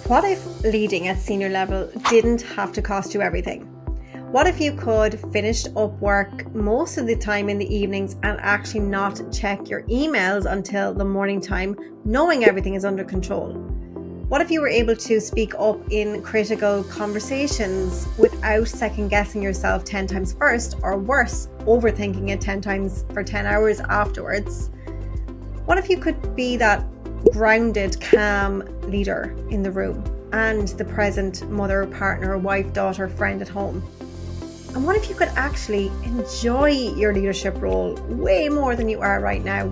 What if leading at senior level didn't have to cost you everything? What if you could finish up work most of the time in the evenings and actually not check your emails until the morning time, knowing everything is under control? What if you were able to speak up in critical conversations without second guessing yourself 10 times first, or worse, overthinking it 10 times for 10 hours afterwards? What if you could be that grounded, calm leader in the room and the present mother, partner, wife, daughter, friend at home? And what if you could actually enjoy your leadership role way more than you are right now?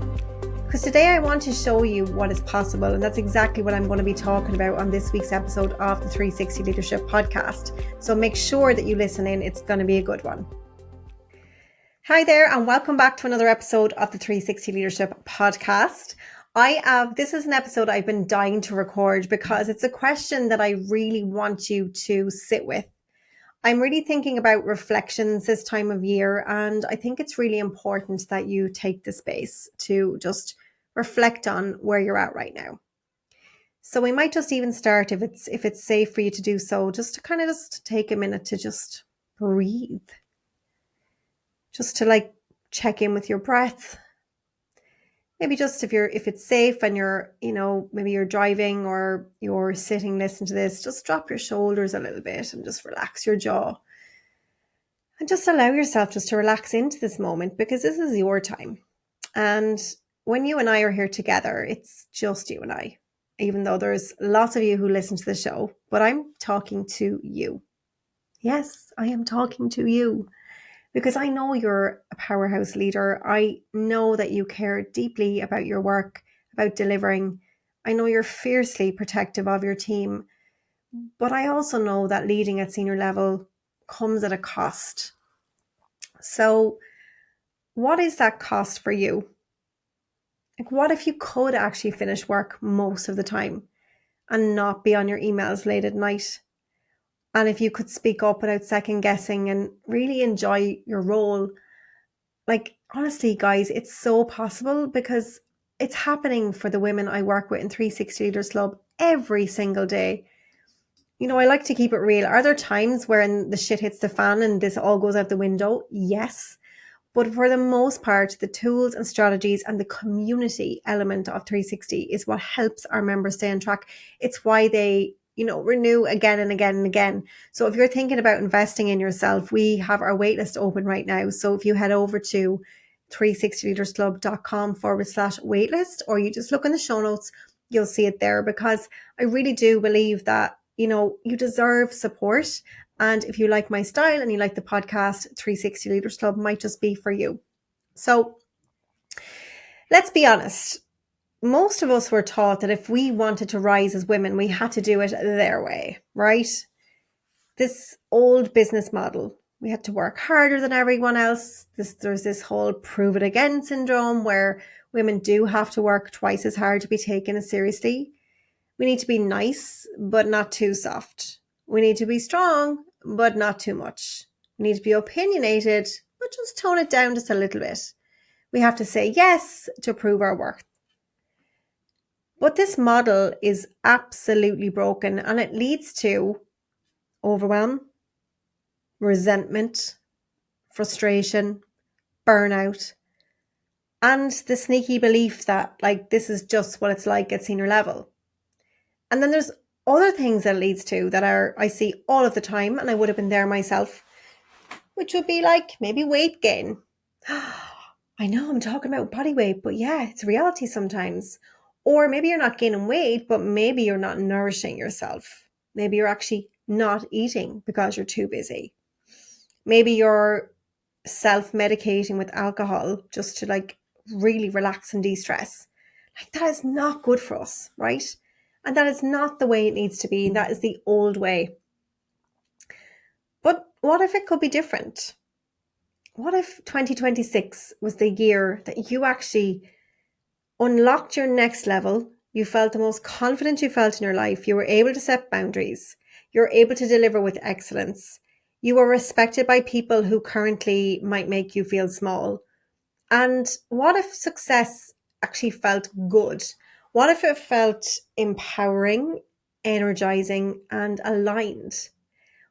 Because today I want to show you what is possible, and that's exactly what I'm going to be talking about on this week's episode of the 360 LeadHERship Podcast. So make sure that you listen in, it's going to be a good one. Hi there, and welcome back to another episode of the 360 LeadHERship Podcast. This is an episode I've been dying to record because it's a question that I really want you to sit with. I'm really thinking about reflections this time of year, and I think it's really important that you take the space to just reflect on where you're at right now. So we might just even start, if it's safe for you to do so, just to kind of just take a minute to just breathe. Just to check in with your breath. Maybe just if it's safe and you're, maybe you're driving or you're sitting listening to this, just drop your shoulders a little bit and just relax your jaw. And just allow yourself just to relax into this moment, because this is your time. And when you and I are here together, it's just you and I, even though there's lots of you who listen to the show, but I'm talking to you. Yes, I am talking to you. Because I know you're a powerhouse leader. I know that you care deeply about your work, about delivering. I know you're fiercely protective of your team. But I also know that leading at senior level comes at a cost. So what is that cost for you? What if you could actually finish work most of the time and not be on your emails late at night? And if you could speak up without second guessing and really enjoy your role? Honestly, guys, it's so possible, because it's happening for the women I work with in 360 Leaders Club every single day. I like to keep it real. Are there times when the shit hits the fan and this all goes out the window? Yes. But for the most part, the tools and strategies and the community element of 360 is what helps our members stay on track. It's why they renew again and again and again. So if you're thinking about investing in yourself, we have our waitlist open right now. So if you head over to 360leadersclub.com/waitlist, or you just look in the show notes, you'll see it there, because I really do believe that, you deserve support. And if you like my style and you like the podcast, 360 Leaders Club might just be for you. So let's be honest. Most of us were taught that if we wanted to rise as women, we had to do it their way, right? This old business model. We had to work harder than everyone else. There's this whole prove it again syndrome where women do have to work twice as hard to be taken as seriously. We need to be nice, but not too soft. We need to be strong, but not too much. We need to be opinionated, but just tone it down just a little bit. We have to say yes to prove our worth. But this model is absolutely broken, and it leads to overwhelm, resentment, frustration, burnout, and the sneaky belief that this is just what it's like at senior level. And then there's other things that it leads to that I see all of the time, and I would have been there myself, which would be maybe weight gain. I know I'm talking about body weight, but yeah, it's reality sometimes. Or maybe you're not gaining weight, but maybe you're not nourishing yourself. Maybe you're actually not eating because you're too busy. Maybe you're self-medicating with alcohol just to really relax and de-stress. That is not good for us, right? And that is not the way it needs to be. That is the old way. But what if it could be different? What if 2026 was the year that you actually unlocked your next level? You felt the most confident you felt in your life. You were able to set boundaries. You're able to deliver with excellence. You were respected by people who currently might make you feel small. And what if success actually felt good? What if it felt empowering, energizing, and aligned?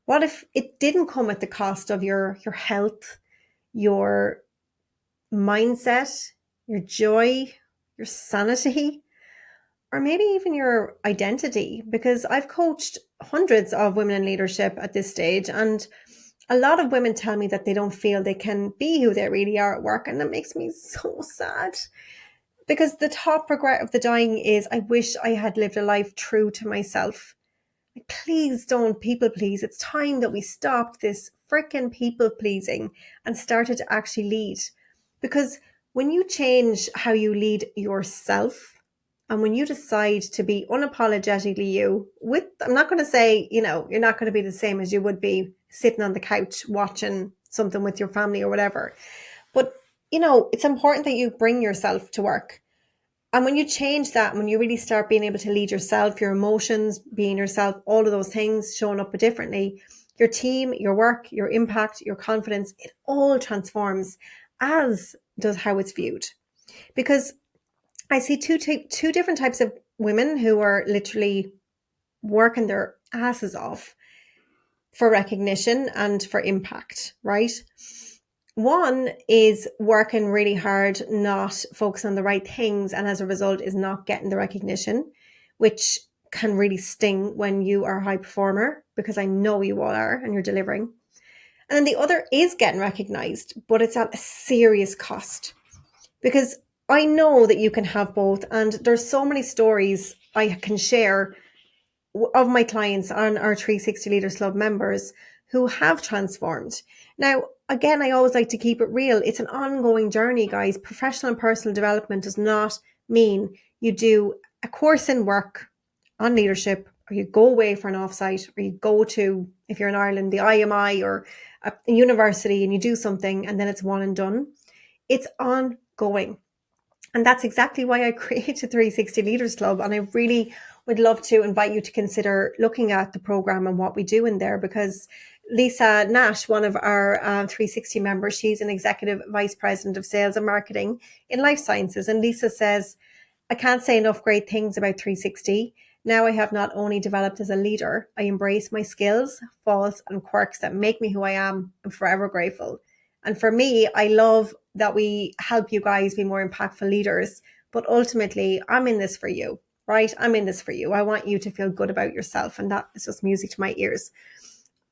What if it didn't come at the cost of your health, your mindset, your joy, your sanity, or maybe even your identity? Because I've coached hundreds of women in leadership at this stage, and a lot of women tell me that they don't feel they can be who they really are at work, and that makes me so sad. Because the top regret of the dying is, I wish I had lived a life true to myself. Like, please don't people please. It's time that we stopped this freaking people pleasing and started to actually lead. Because when you change how you lead yourself, and when you decide to be unapologetically you, with, I'm not going to say, you're not going to be the same as you would be sitting on the couch watching something with your family or whatever. But, it's important that you bring yourself to work. And when you change that, when you really start being able to lead yourself, your emotions, being yourself, all of those things showing up differently, your team, your work, your impact, your confidence, it all transforms, as does how it's viewed. Because I see two different types of women who are literally working their asses off for recognition and for impact, right? One is working really hard, not focusing on the right things, and as a result is not getting the recognition, which can really sting when you are a high performer, because I know you all are and you're delivering. And then the other is getting recognized, but it's at a serious cost. Because I know that you can have both, and there's so many stories I can share of my clients and our 360 Leaders Club members who have transformed. Now, again, I always like to keep it real. It's an ongoing journey, guys. Professional and personal development does not mean you do a course in work on leadership, or you go away for an offsite, or you go to, if you're in Ireland, the IMI or a university, and you do something and then it's one and done. It's ongoing. And that's exactly why I created 360 Leaders Club. And I really would love to invite you to consider looking at the program and what we do in there, because Lisa Nash, one of our 360 members, she's an executive vice president of sales and marketing in life sciences. And Lisa says, I can't say enough great things about 360. Now I have not only developed as a leader, I embrace my skills, faults, and quirks that make me who I am. I'm forever grateful. And for me, I love that we help you guys be more impactful leaders. But ultimately, I'm in this for you, right? I'm in this for you. I want you to feel good about yourself. And that is just music to my ears.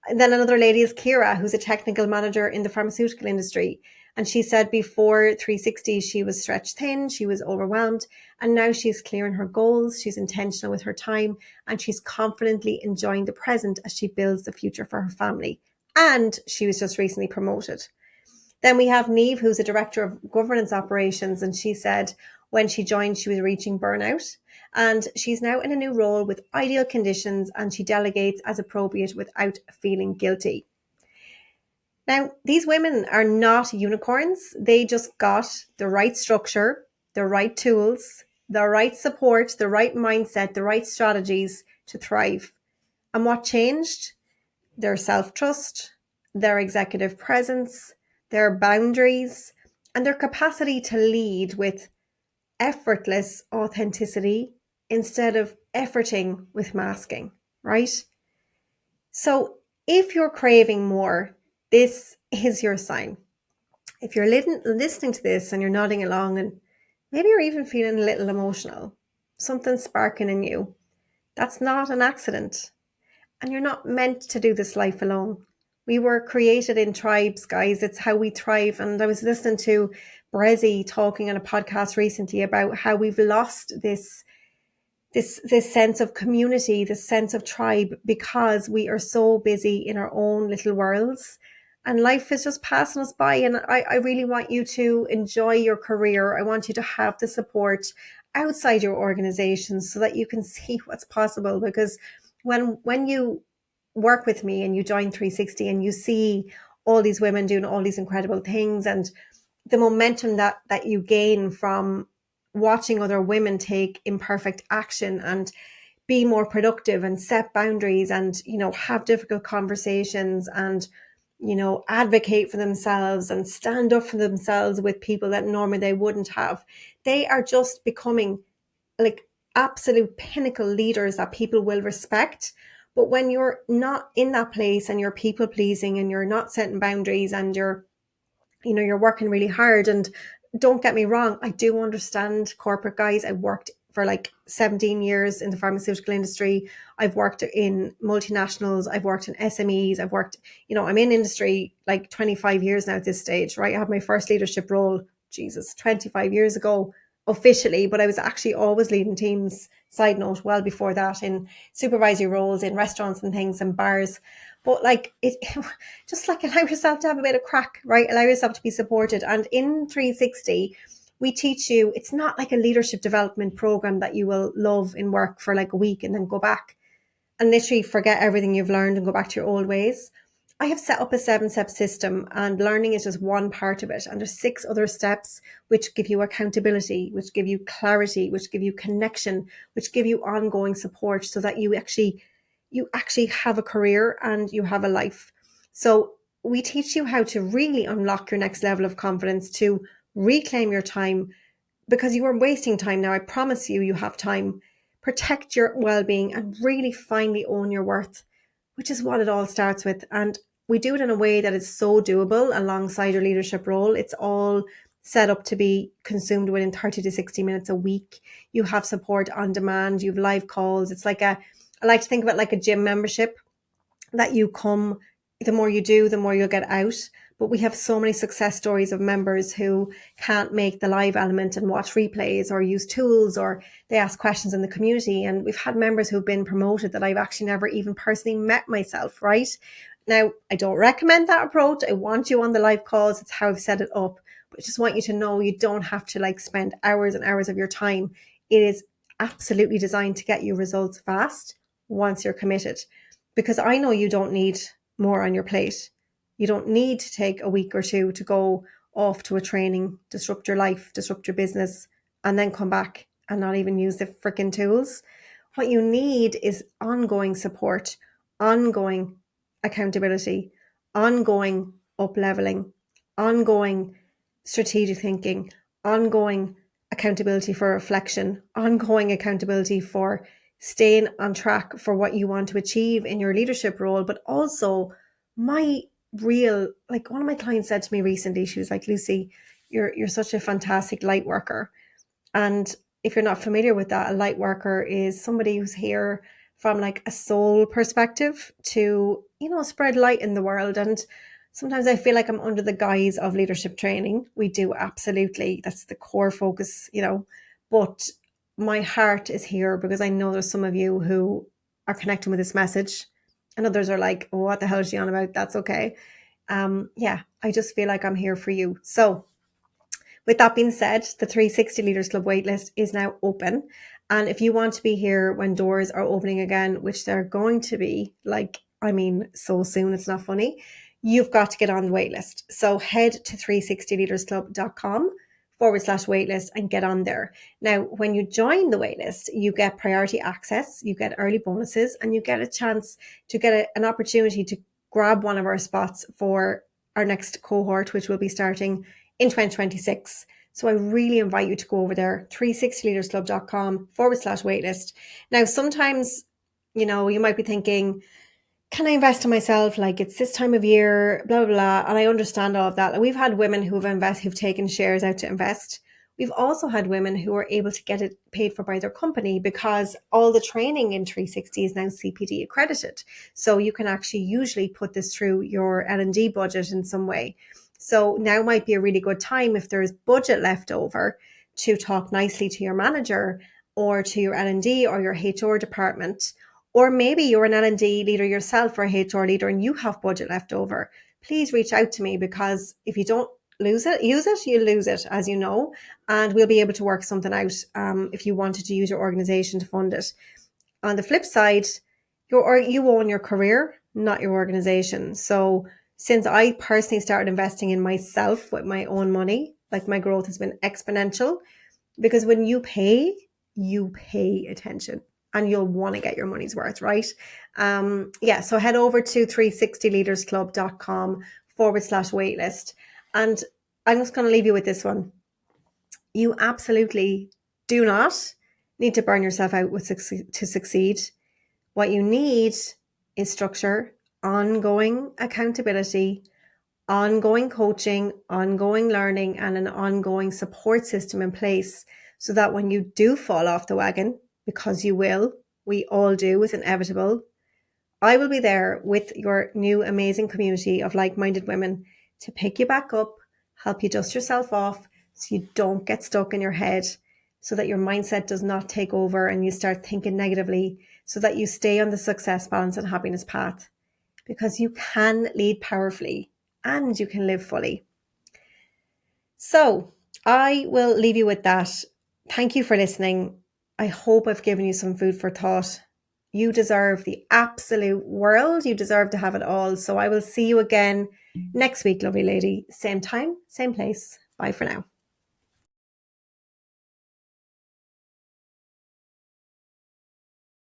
And then another lady is Kira, who's a technical manager in the pharmaceutical industry. And she said before 360, she was stretched thin, she was overwhelmed, and now she's clear in her goals, she's intentional with her time, and she's confidently enjoying the present as she builds the future for her family. And she was just recently promoted. Then we have Neve, who's a director of governance operations, and she said when she joined, she was reaching burnout. And she's now in a new role with ideal conditions, and she delegates as appropriate without feeling guilty. Now, these women are not unicorns. They just got the right structure, the right tools, the right support, the right mindset, the right strategies to thrive. And what changed? Their self-trust, their executive presence, their boundaries, and their capacity to lead with effortless authenticity instead of efforting with masking, right? So if you're craving more, this is your sign. If you're listening to this and you're nodding along, and maybe you're even feeling a little emotional, something sparking in you, that's not an accident. And you're not meant to do this life alone. We were created in tribes, guys. It's how we thrive. And I was listening to Brezzy talking on a podcast recently about how we've lost this sense of community, this sense of tribe, because we are so busy in our own little worlds. And life is just passing us by. And I really want you to enjoy your career. I want you to have the support outside your organization so that you can see what's possible. Because when you work with me and you join 360 and you see all these women doing all these incredible things, and the momentum that you gain from watching other women take imperfect action and be more productive and set boundaries and, have difficult conversations and, advocate for themselves and stand up for themselves with people that normally they wouldn't have. They are just becoming like absolute pinnacle leaders that people will respect. But when you're not in that place and you're people pleasing and you're not setting boundaries and you're working really hard. And don't get me wrong, I do understand corporate guys. I worked for like 17 years in the pharmaceutical industry. I've worked in multinationals. I've worked in SMEs. I'm in industry like 25 years now at this stage, right? I had my first leadership role, 25 years ago officially, but I was actually always leading teams, side note, well before that, in supervisory roles in restaurants and things and bars. But like it just like allow yourself to have a bit of crack, right? Allow yourself to be supported. And in 360, we teach you, it's not like a leadership development program that you will love in work for like a week and then go back and literally forget everything you've learned and go back to your old ways. I have set up a 7-step system, and learning is just one part of it. And there's 6 other steps which give you accountability, which give you clarity, which give you connection, which give you ongoing support so that you actually have a career and you have a life. So we teach you how to really unlock your next level of confidence, to reclaim your time, because you are wasting time now. I promise you, you have time. Protect your well-being and really finally own your worth, which is what it all starts with. And we do it in a way that is so doable alongside your leadership role. It's all set up to be consumed within 30 to 60 minutes a week. You have support on demand. You have live calls. It's like I like to think of it like a gym membership that you come, the more you do, the more you'll get out. But we have so many success stories of members who can't make the live element and watch replays or use tools, or they ask questions in the community. And we've had members who've been promoted that I've actually never even personally met myself, right? Now, I don't recommend that approach. I want you on the live calls. It's how I've set it up. But I just want you to know you don't have to like spend hours and hours of your time. It is absolutely designed to get you results fast once you're committed. Because I know you don't need more on your plate. You don't need to take a week or two to go off to a training, disrupt your life, disrupt your business, and then come back and not even use the freaking tools. What you need is ongoing support, ongoing accountability, ongoing up-leveling, ongoing strategic thinking, ongoing accountability for reflection, ongoing accountability for staying on track for what you want to achieve in your leadership role. But also one of my clients said to me recently, she was like, Lucy, you're such a fantastic light worker. And if you're not familiar with that, a light worker is somebody who's here from like a soul perspective to, spread light in the world. And sometimes I feel like I'm under the guise of leadership training. We do, absolutely. That's the core focus, but my heart is here because I know there's some of you who are connecting with this message and others are like, oh, what the hell is she on about? That's okay. I just feel like I'm here for you. So with that being said, the 360 Leaders Club waitlist is now open. And if you want to be here when doors are opening again, which they're going to be so soon, it's not funny, you've got to get on the waitlist. So head to 360leadersclub.com/waitlist and get on there. Now, when you join the waitlist, you get priority access, you get early bonuses, and you get a chance to get an opportunity to grab one of our spots for our next cohort, which will be starting in 2026. So I really invite you to go over there, 360leadersclub.com/waitlist. Now, sometimes, you might be thinking, can I invest in myself? Like, it's this time of year, blah, blah, blah. And I understand all of that. We've had women who've taken shares out to invest. We've also had women who are able to get it paid for by their company because all the training in 360 is now CPD accredited. So you can actually usually put this through your L&D budget in some way. So now might be a really good time, if there's budget left over, to talk nicely to your manager or to your L&D or your HR department. Or maybe you're an L&D leader yourself or a HR leader and you have budget left over. Please reach out to me, because if you don't use it, you lose it, as you know, and we'll be able to work something out if you wanted to use your organization to fund it. On the flip side, you own your career, not your organization. So since I personally started investing in myself with my own money, like, my growth has been exponential, because when you pay attention and you'll want to get your money's worth, right? So head over to 360leadersclub.com/waitlist. And I'm just going to leave you with this one. You absolutely do not need to burn yourself out to succeed. What you need is structure, ongoing accountability, ongoing coaching, ongoing learning, and an ongoing support system in place so that when you do fall off the wagon, because you will, we all do, it's inevitable, I will be there with your new amazing community of like-minded women to pick you back up, help you dust yourself off so you don't get stuck in your head, so that your mindset does not take over and you start thinking negatively, so that you stay on the success, balance, and happiness path. Because you can lead powerfully and you can live fully. So I will leave you with that. Thank you for listening. I hope I've given you some food for thought. You deserve the absolute world. You deserve to have it all. So I will see you again next week, lovely lady. Same time, same place. Bye for now.